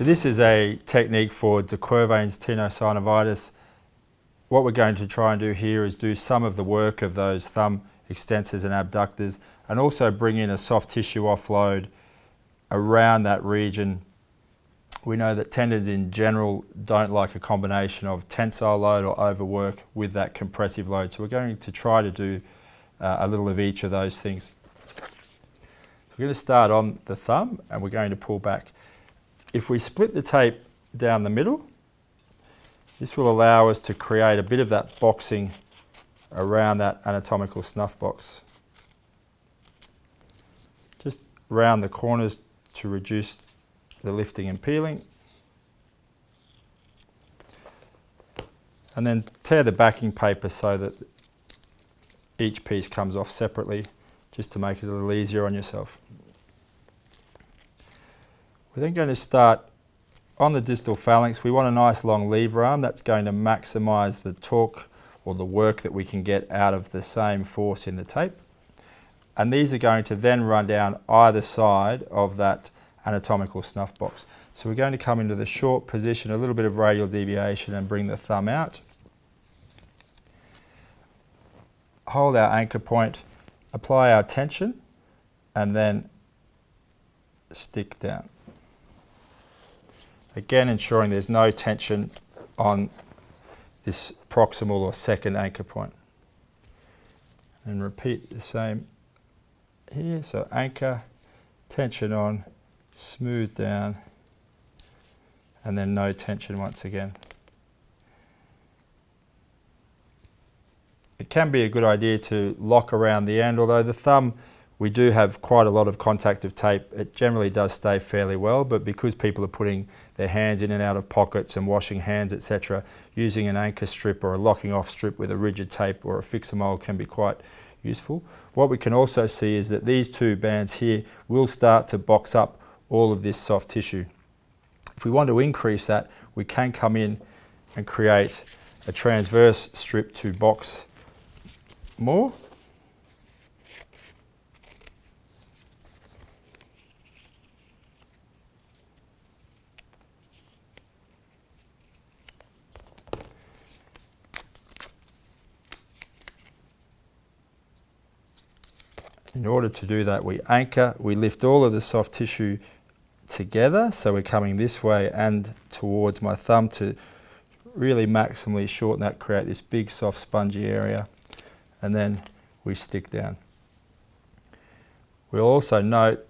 So this is a technique for dequervain's tenosynovitis. What we're going to try and do here is do some of the work of those thumb extensors and abductors, and also bring in a soft tissue offload around that region. We know that tendons in general don't like a combination of tensile load or overwork with that compressive load. So we're going to try to do a little of each of those things. We're going to start on the thumb and we're going to pull back. If we split the tape down the middle, this will allow us to create a bit of that boxing around that anatomical snuff box. Just round the corners to reduce the lifting and peeling. And then tear the backing paper so that each piece comes off separately, just to make it a little easier on yourself. We're then going to start on the distal phalanx. We want a nice long lever arm that's going to maximise the torque or the work that we can get out of the same force in the tape. And these are going to then run down either side of that anatomical snuff box. So we're going to come into the short position, a little bit of radial deviation, and bring the thumb out. Hold our anchor point, apply our tension, and then stick down. Again, ensuring there's no tension on this proximal or second anchor point. And repeat the same here. So anchor, tension on, smooth down, and then no tension once again. It can be a good idea to lock around the end, although the thumb, we do have quite a lot of contactive tape. It generally does stay fairly well, but because people are putting their hands in and out of pockets and washing hands, etc., using an anchor strip or a locking off strip with a rigid tape or a fix-a-mole can be quite useful. What we can also see is that these two bands here will start to box up all of this soft tissue. If we want to increase that, we can come in and create a transverse strip to box more. In order to do that, we anchor, we lift all of the soft tissue together, so we're coming this way and towards my thumb to really maximally shorten that, create this big soft spongy area, and then we stick down. We'll also note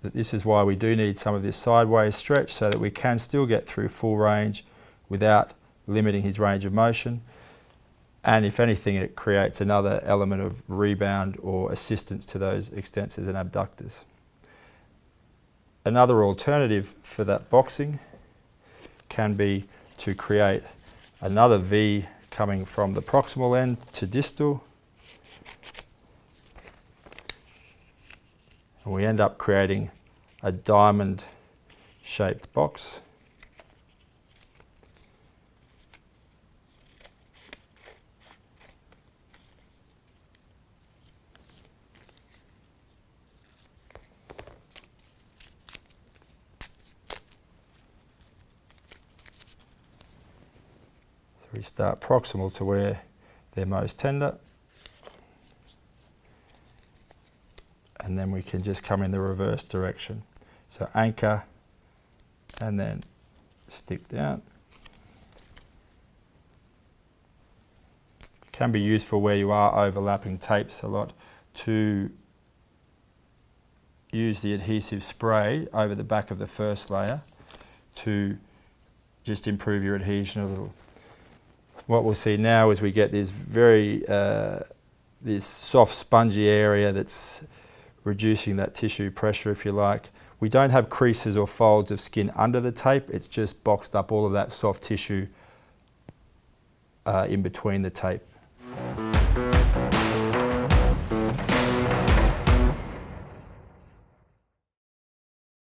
that this is why we do need some of this sideways stretch, so that we can still get through full range without limiting his range of motion. And if anything, it creates another element of rebound or assistance to those extensors and abductors. Another alternative for that boxing can be to create another V coming from the proximal end to distal. And we end up creating a diamond shaped box. We start proximal to where they're most tender, and then we can just come in the reverse direction. So anchor and then stick down. It can be useful where you are overlapping tapes a lot to use the adhesive spray over the back of the first layer to just improve your adhesion a little. What we'll see now is we get this very this soft spongy area that's reducing that tissue pressure, if you like. We don't have creases or folds of skin under the tape, it's just boxed up all of that soft tissue in between the tape.